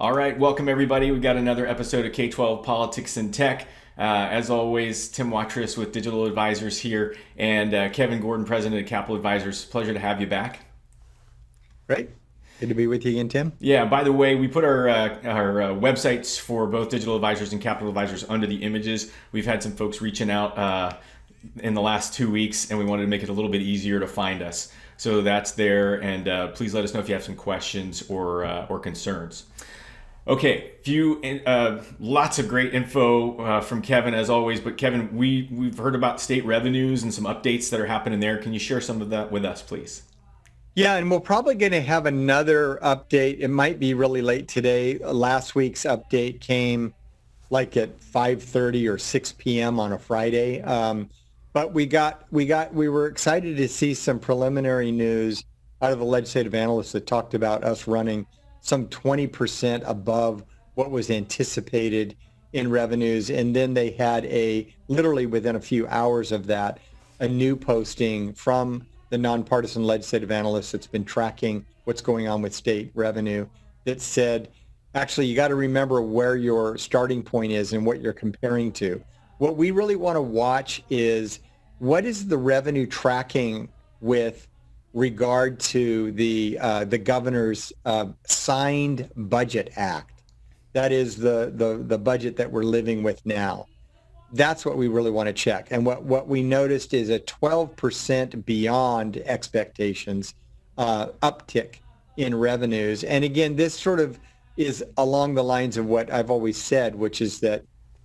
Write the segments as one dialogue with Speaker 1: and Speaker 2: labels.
Speaker 1: All right, welcome everybody. We got another episode of K-12 Politics and Tech. As always, Tim Watrous with Digital Advisors here, and Kevin Gordon, President of Capital Advisors. Pleasure to have you back.
Speaker 2: Great. Good to be with you again, Tim.
Speaker 1: Yeah, by the way, we put our websites for both Digital Advisors and Capital Advisors under the images. We've had some folks reaching out in the last 2 weeks, and we wanted to make it a little bit easier to find us. So that's there, and please let us know if you have some questions or concerns. Okay, lots of great info from Kevin as always. But Kevin, we've heard about state revenues and some updates that are happening there. Can you share some of that with us, please?
Speaker 2: Yeah, and we're probably going to have another update. It might be really late today. Last week's update came like at 5:30 or 6 p.m. on a Friday. But we were excited to see some preliminary news out of the legislative analysts that talked about us running some 20% above what was anticipated in revenues. And then they had literally within a few hours of that, a new posting from the nonpartisan legislative analyst that's been tracking what's going on with state revenue that said, actually, you got to remember where your starting point is and what you're comparing to. What we really want to watch is what is the revenue tracking with regard to the governor's signed budget act. That is the budget that we're living with now. That's what we really want to check. And what we noticed is a 12% beyond expectations uptick in revenues. And again, this sort of is along the lines of what I've always said, which is that,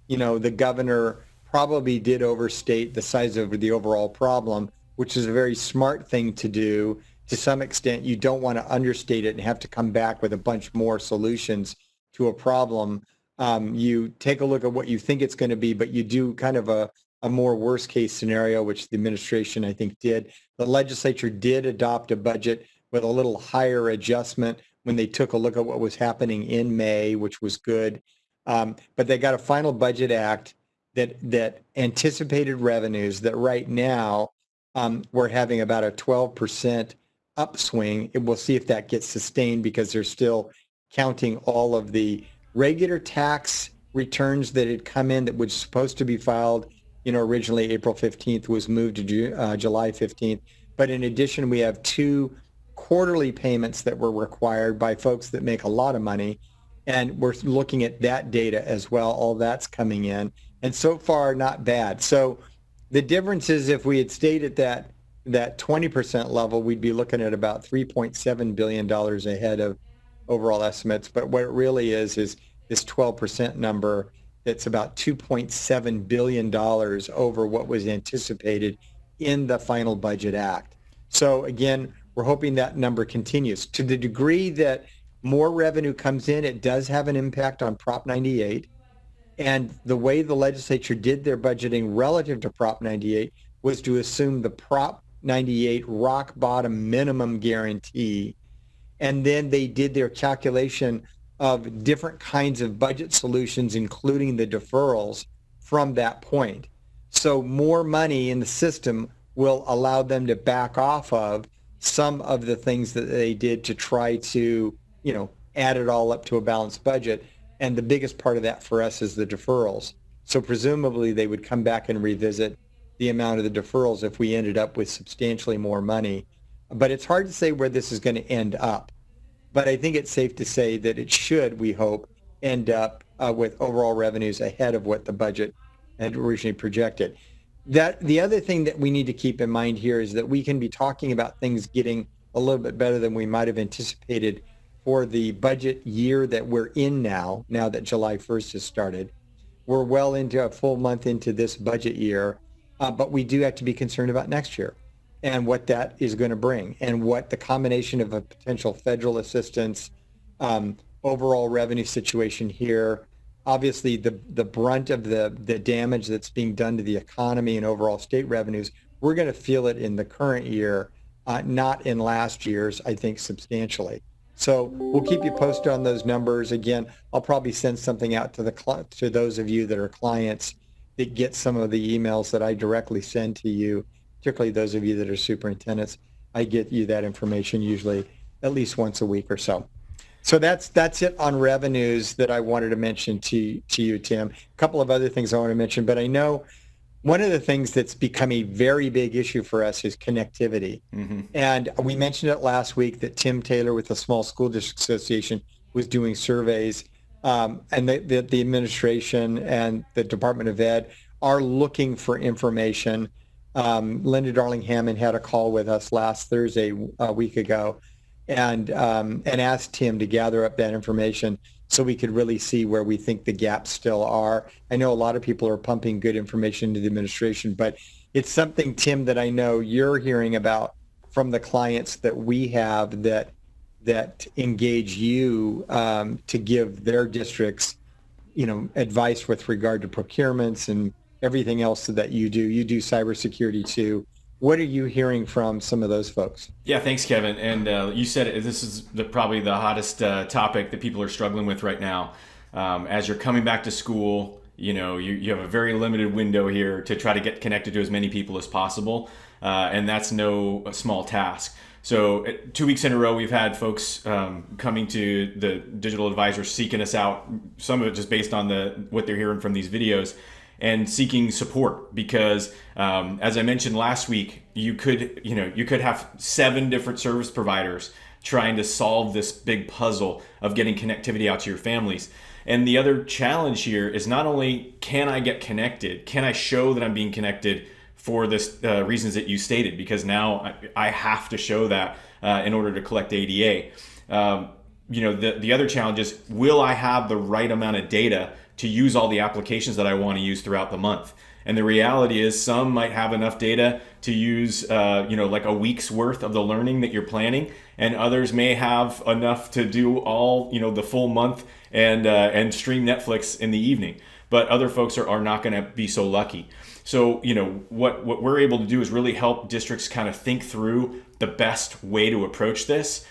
Speaker 2: the governor probably did overstate the size of the overall problem, which is a very smart thing to do. To some extent, you don't want to understate it and have to come back with a bunch more solutions to a problem. You take a look at what you think it's going to be, but you do kind of a more worst case scenario, which the administration, I think, did. The legislature did adopt a budget with a little higher adjustment when they took a look at what was happening in May, which was good. But they got a final budget act that anticipated revenues that right now we're having about a 12% upswing. And we'll see if that gets sustained because they're still counting all of the regular tax returns that had come in that was supposed to be filed, originally April 15th was moved to July 15th. But in addition, we have two quarterly payments that were required by folks that make a lot of money. And we're looking at that data as well. All that's coming in. And so far, not bad. So the difference is if we had stayed at that 20% level, we'd be looking at about $3.7 billion ahead of overall estimates. But what it really is this 12% number that's about $2.7 billion over what was anticipated in the final budget act. So again, we're hoping that number continues. To the degree that more revenue comes in, it does have an impact on Prop 98. And the way the legislature did their budgeting relative to Prop 98 was to assume the Prop 98 rock bottom minimum guarantee. And then they did their calculation of different kinds of budget solutions, including the deferrals from that point. So more money in the system will allow them to back off of some of the things that they did to try to, add it all up to a balanced budget. And the biggest part of that for us is the deferrals. So presumably they would come back and revisit the amount of the deferrals if we ended up with substantially more money. But it's hard to say where this is going to end up. But I think it's safe to say that it should, we hope, end up with overall revenues ahead of what the budget had originally projected. The other thing that we need to keep in mind here is that we can be talking about things getting a little bit better than we might have anticipated for the budget year that we're in now that July 1st has started. We're well into a full month into this budget year, but we do have to be concerned about next year and what that is going to bring and what the combination of a potential federal assistance, overall revenue situation here, obviously the brunt of the damage that's being done to the economy and overall state revenues, we're going to feel it in the current year, not in last year's, I think, substantially. So we'll keep you posted on those numbers. Again, I'll probably send something out to those of you that are clients that get some of the emails that I directly send to you, particularly those of you that are superintendents. I get you that information usually at least once a week or so. So that's it on revenues that I wanted to mention to you, Tim. A couple of other things I want to mention, but I know one of the things that's become a very big issue for us is connectivity.
Speaker 1: Mm-hmm.
Speaker 2: And we mentioned it last week that Tim Taylor with the Small School District Association was doing surveys, and the administration and the Department of Ed are looking for information. Linda Darling Hammond had a call with us last Thursday, a week ago, and asked Tim to gather up that information so we could really see where we think the gaps still are. I know a lot of people are pumping good information to the administration, but it's something, Tim, that I know you're hearing about from the clients that we have that engage you to give their districts, advice with regard to procurements and everything else that you do. You do cybersecurity too. What are you hearing from some of those folks?
Speaker 1: Yeah, thanks, Kevin. And you said it, this is probably the hottest topic that people are struggling with right now. As you're coming back to school, you have a very limited window here to try to get connected to as many people as possible, and that's no small task. So 2 weeks in a row, we've had folks coming to the digital advisors seeking us out. Some of it just based on what they're hearing from these videos, and seeking support because, as I mentioned last week, you could have 7 different service providers trying to solve this big puzzle of getting connectivity out to your families. And the other challenge here is not only can I get connected, can I show that I'm being connected for this reasons that you stated, because now I have to show that in order to collect ADA. The other challenge is, will I have the right amount of data to use all the applications that I want to use throughout the month? And the reality is some might have enough data to use, like a week's worth of the learning that you're planning, and others may have enough to do all, the full month and stream Netflix in the evening. But other folks are not going to be so lucky. So, what we're able to do is really help districts kind of think through the best way to approach this,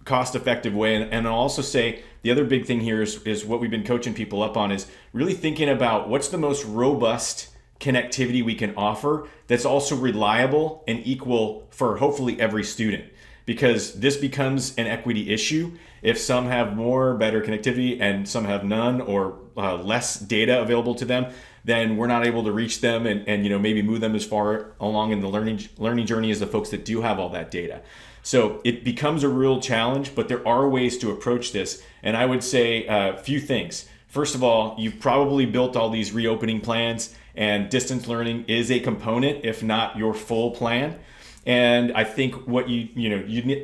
Speaker 1: cost-effective way. And I'll also say the other big thing here is what we've been coaching people up on is really thinking about what's the most robust connectivity we can offer that's also reliable and equal for hopefully every student. Because this becomes an equity issue. If some have more, better connectivity, and some have none or less data available to them, then we're not able to reach them and maybe move them as far along in the learning journey as the folks that do have all that data. So it becomes a real challenge, but there are ways to approach this. And I would say a few things. First of all, you've probably built all these reopening plans, and distance learning is a component, if not your full plan. And I think what you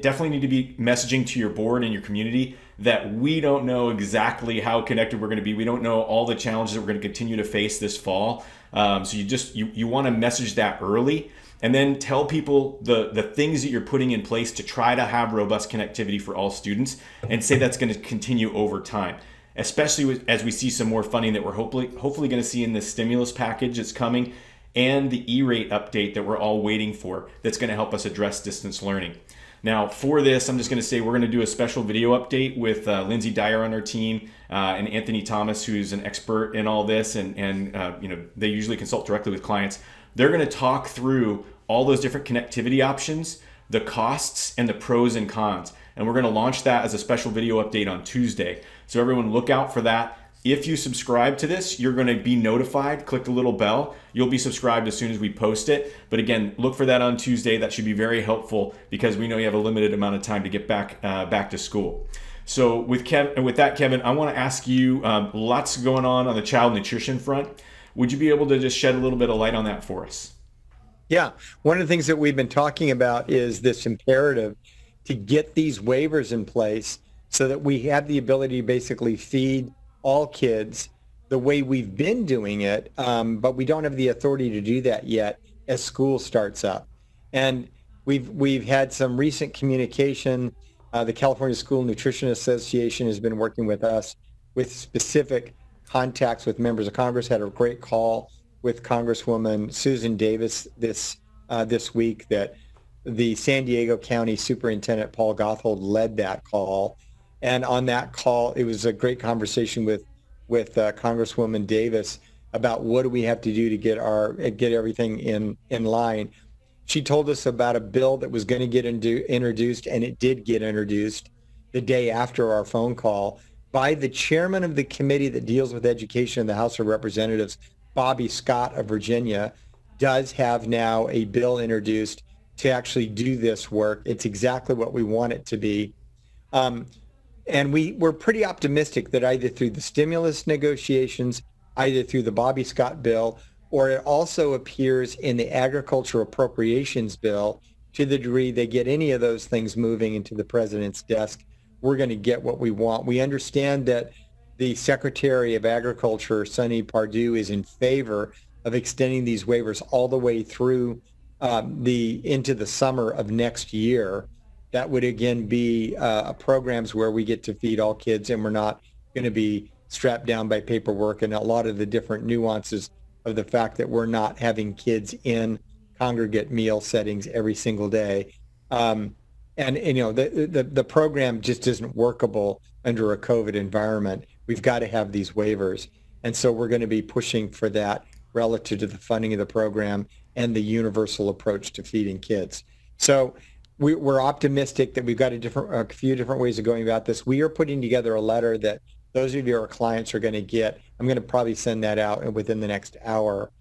Speaker 1: definitely need to be messaging to your board and your community that we don't know exactly how connected we're going to be. We don't know all the challenges that we're going to continue to face this fall. So you want to message that early, and then tell people the things that you're putting in place to try to have robust connectivity for all students, and say that's going to continue over time. Especially as we see some more funding that we're hopefully going to see in the stimulus package that's coming, and the E-rate update that we're all waiting for that's going to help us address distance learning. Now, for this, I'm just going to say we're going to do a special video update with Lindsay Dyer on our team and Anthony Thomas, who's an expert in all this, and they usually consult directly with clients. They're going to talk through all those different connectivity options, the costs, and the pros and cons. And we're going to launch that as a special video update on Tuesday. So everyone look out for that. If you subscribe to this, you're going to be notified. Click the little bell. You'll be subscribed as soon as we post it. But again, look for that on Tuesday. That should be very helpful because we know you have a limited amount of time to get back to school. So with that, Kevin, I want to ask you, lots going on the child nutrition front. Would you be able to just shed a little bit of light on that for us?
Speaker 2: Yeah. One of the things that we've been talking about is this imperative to get these waivers in place so that we have the ability to basically feed all kids the way we've been doing it, but we don't have the authority to do that yet as school starts up. And we've had some recent communication. The California School Nutrition Association has been working with us with specific contacts with members of Congress. Had a great call with Congresswoman Susan Davis this week. That the San Diego County Superintendent Paul Gothold led that call. And on that call, it was a great conversation with Congresswoman Davis about what do we have to do to get everything in line. She told us about a bill that was going to get introduced, and it did get introduced. the day after our phone call by the chairman of the committee that deals with education in the House of Representatives, Bobby Scott of Virginia, does have now a bill introduced to actually do this work. It's exactly what we want it to be. Um, and we're pretty optimistic that either through the stimulus negotiations, either through the Bobby Scott bill, or it also appears in the agriculture appropriations bill, to the degree they get any of those things moving into the president's desk, we're going to get what we want. We understand that the Secretary of Agriculture, Sonny Perdue, is in favor of extending these waivers all the way through into the summer of next year. That would again be programs where we get to feed all kids, and we're not going to be strapped down by paperwork and a lot of the different nuances of the fact that we're not having kids in congregate meal settings every single day. And you know, the program just isn't workable under a COVID environment. We've got to have these waivers. And so we're going to be pushing for that relative to the funding of the program and the universal approach to feeding kids. So we're optimistic that we've got a few different ways of going about this. We are putting together a letter that those of your clients are going to get. I'm going to probably send that out within the next hour.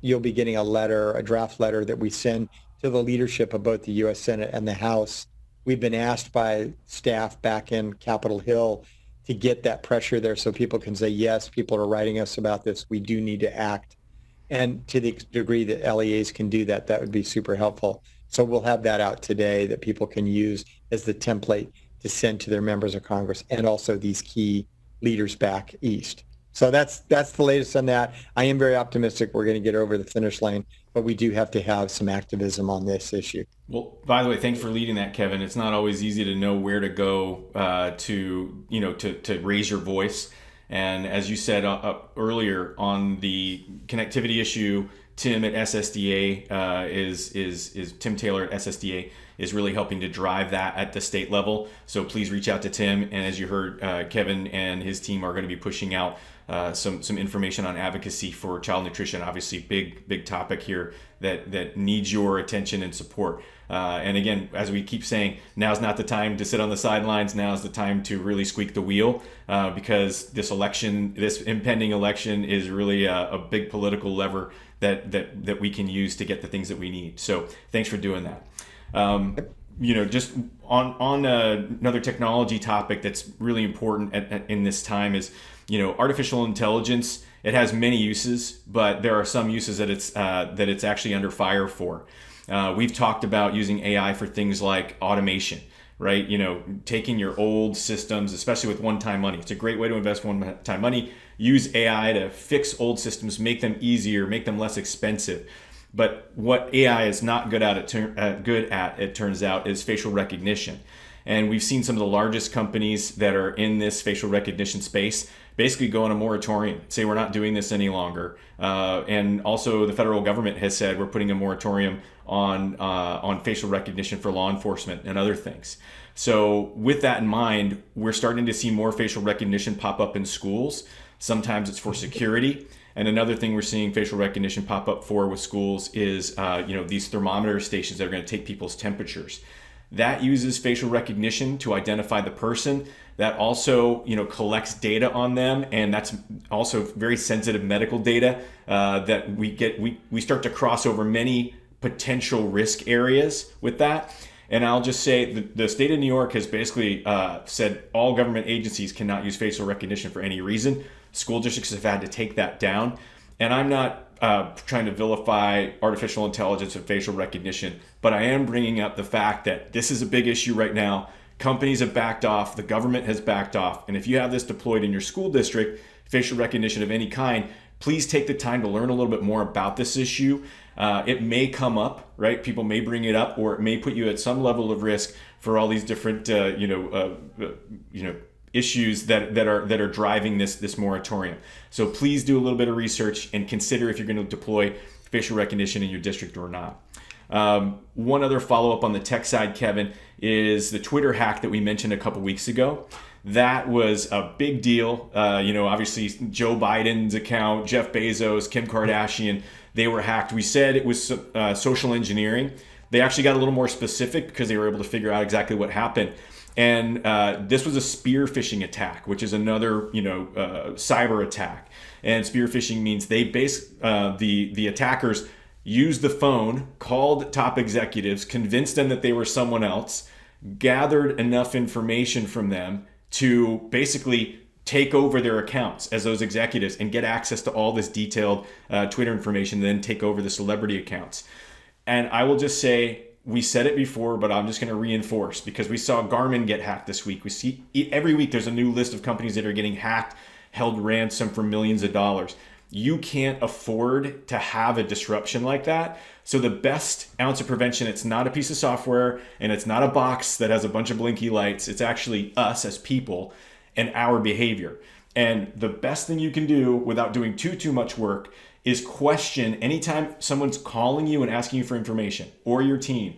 Speaker 2: You'll be getting a draft letter that we send to the leadership of both the U.S. Senate and the House. We've been asked by staff back in Capitol Hill to get that pressure there so people can say, yes, people are writing us about this. We do need to act. And to the degree that LEAs can do that, that would be super helpful. So we'll have that out today that people can use as the template to send to their members of Congress and also these key leaders back east. So that's the latest on that. I am very optimistic we're going to get over the finish line, but we do have to have some activism on this issue.
Speaker 1: Well, by the way, thanks for leading that, Kevin. It's not always easy to know where to go to raise your voice. And as you said earlier on the connectivity issue, Tim at SSDA is Tim Taylor at SSDA is really helping to drive that at the state level. So please reach out to Tim. And as you heard, Kevin and his team are going to be pushing out some information on advocacy for child nutrition. Obviously, big topic here that needs your attention and support. And again, as we keep saying, now's not the time to sit on the sidelines. Now's the time to really squeak the wheel because this impending election is really a big political lever that we can use to get the things that we need. So thanks for doing that. Just on another technology topic that's really important in this time is, artificial intelligence. It has many uses, but there are some uses that it's actually under fire for. We've talked about using AI for things like automation, right? Taking your old systems, especially with one-time money. It's a great way to invest one-time money. Use AI to fix old systems, make them easier, make them less expensive. But what AI is not good at, it turns out, is facial recognition. And we've seen some of the largest companies that are in this facial recognition space basically go on a moratorium, say we're not doing this any longer. And also the federal government has said we're putting a moratorium on facial recognition for law enforcement and other things. So with that in mind, we're starting to see more facial recognition pop up in schools. Sometimes it's for security. And another thing we're seeing facial recognition pop up for with schools is these thermometer stations that are going to take people's temperatures. That uses facial recognition to identify the person. That also, collects data on them, and that's also very sensitive medical data that we get. We start to cross over many potential risk areas with that. And I'll just say the state of New York has basically said all government agencies cannot use facial recognition for any reason. School districts have had to take that down. And I'm not trying to vilify artificial intelligence and facial recognition, but I am bringing up the fact that this is a big issue right now. Companies have backed off, the government has backed off, and if you have this deployed in your school district, facial recognition of any kind, please take the time to learn a little bit more about this issue. It may come up, right? People may bring it up, or it may put you at some level of risk for all these different, issues that are driving this moratorium. So please do a little bit of research and consider if you're going to deploy facial recognition in your district or not. One other follow-up on the tech side, Kevin, is the Twitter hack that we mentioned a couple weeks ago. That was a big deal. Obviously Joe Biden's account, Jeff Bezos, Kim Kardashian, they were hacked. We said it was social engineering. They actually got a little more specific because they were able to figure out exactly what happened. And this was a spear phishing attack, which is another cyber attack. And spear phishing means they the attackers used the phone, called top executives, convinced them that they were someone else, gathered enough information from them to basically take over their accounts as those executives and get access to all this detailed Twitter information, then take over the celebrity accounts. And I will just say, we said it before, but I'm just going to reinforce, because we saw Garmin get hacked this week. We see every week there's a new list of companies that are getting hacked, held ransom for millions of dollars. You can't afford to have a disruption like that. So the best ounce of prevention, it's not a piece of software and it's not a box that has a bunch of blinky lights. It's actually us as people and our behavior. And the best thing you can do without doing too much work is question anytime someone's calling you and asking you for information, or your team.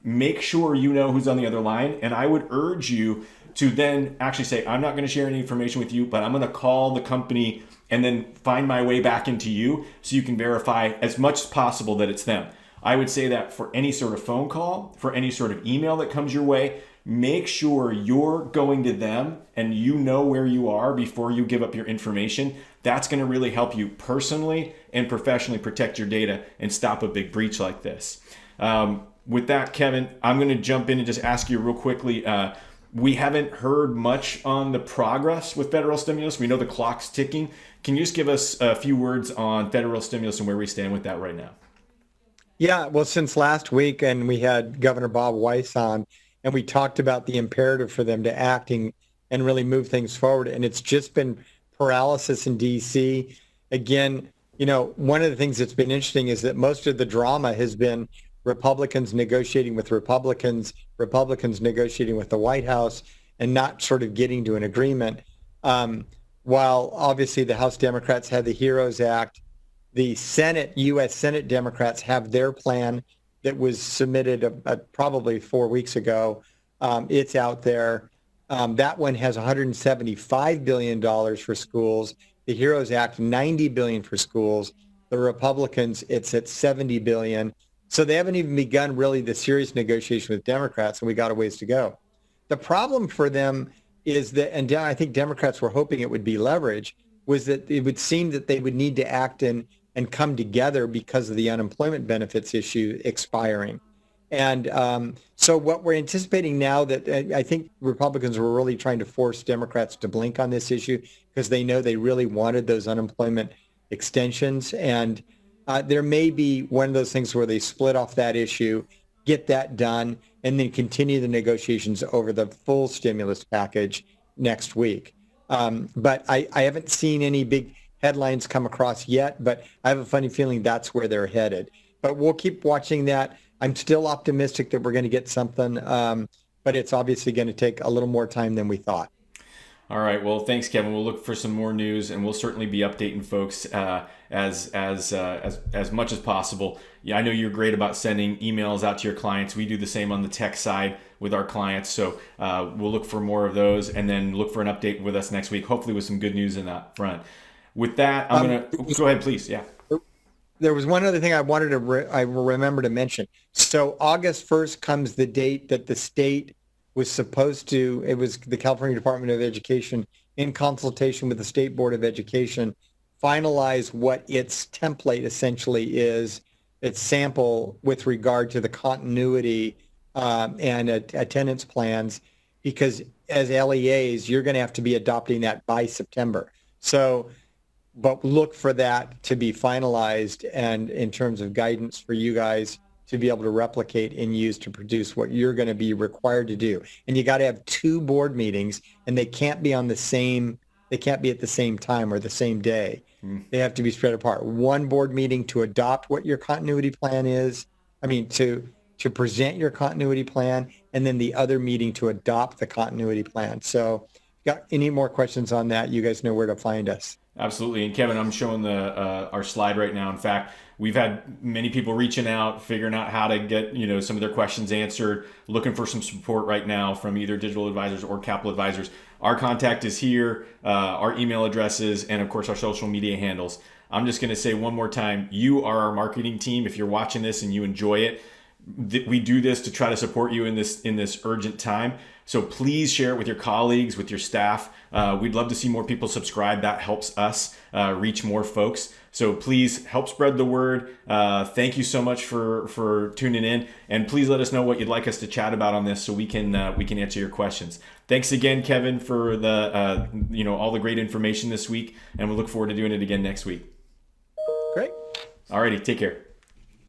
Speaker 1: Make sure you know who's on the other line. And I would urge you to then actually say, I'm not going to share any information with you, but I'm going to call the company and then find my way back into you so you can verify as much as possible that it's them. I would say that for any sort of phone call, for any sort of email that comes your way, make sure you're going to them and you know where you are before you give up your information. That's going to really help you personally and professionally protect your data and stop a big breach like this. With that, Kevin, I'm going to jump in and just ask you real quickly. We haven't heard much on the progress with federal stimulus. We know the clock's ticking. Can you just give us a few words on federal stimulus and where we stand with that right now?
Speaker 2: Yeah, well, since last week, and we had Governor Bob Weiss on, and we talked about the imperative for them to acting and really move things forward. And it's just been paralysis in D.C. Again, one of the things that's been interesting is that most of the drama has been Republicans negotiating with Republicans, Republicans negotiating with the White House, and not sort of getting to an agreement. While obviously the House Democrats had the HEROES Act, the Senate, U.S. Senate Democrats have their plan that was submitted probably 4 weeks ago. It's out there. That one has $175 billion for schools. The HEROES Act, $90 billion for schools. The Republicans, it's at $70 billion. So they haven't even begun really the serious negotiation with Democrats, and we got a ways to go. The problem for them is that, and I think Democrats were hoping it would be leverage, was that it would seem that they would need to act and come together because of the unemployment benefits issue expiring. And so what we're anticipating now, that I think Republicans were really trying to force Democrats to blink on this issue because they know they really wanted those unemployment extensions. And there may be one of those things where they split off that issue, get that done, and then continue the negotiations over the full stimulus package next week. But I haven't seen any big headlines come across yet, but I have a funny feeling that's where they're headed. But we'll keep watching that. I'm still optimistic that we're going to get something, but it's obviously going to take a little more time than we thought.
Speaker 1: All right. Well, thanks, Kevin. We'll look for some more news, and we'll certainly be updating folks as much as possible. Yeah, I know you're great about sending emails out to your clients. We do the same on the tech side with our clients. So we'll look for more of those, and then look for an update with us next week, hopefully with some good news in that front. With that, I'm going to go ahead, please. Yeah.
Speaker 2: There was one other thing I wanted to I remember to mention. So August 1st comes the date that the state was supposed to, it was the California Department of Education in consultation with the State Board of Education, finalize what its template essentially is, its sample with regard to the continuity and attendance plans, because as LEAs, you're going to have to be adopting that by September. So, but look for that to be finalized, and in terms of guidance for you guys to be able to replicate and use to produce what you're going to be required to do. And you got to have 2 board meetings, and they can't be at the same time or the same day. They have to be spread apart. One board meeting to adopt what your continuity plan is. To present your continuity plan, and then the other meeting to adopt the continuity plan. So if you got any more questions on that, you guys know where to find us.
Speaker 1: Absolutely. And Kevin, I'm showing our slide right now. In fact, we've had many people reaching out, figuring out how to get some of their questions answered, looking for some support right now from either digital advisors or capital advisors. Our contact is here, our email addresses, and of course our social media handles. I'm just going to say one more time, you are our marketing team. If you're watching this and you enjoy it, we do this to try to support you in this urgent time. So please share it with your colleagues, with your staff. We'd love to see more people subscribe. That helps us reach more folks. So please help spread the word. Thank you so much for tuning in, and please let us know what you'd like us to chat about on this, so we can answer your questions. Thanks again, Kevin, for the all the great information this week, and we look forward to doing it again next week.
Speaker 2: Great.
Speaker 1: Alrighty, take care.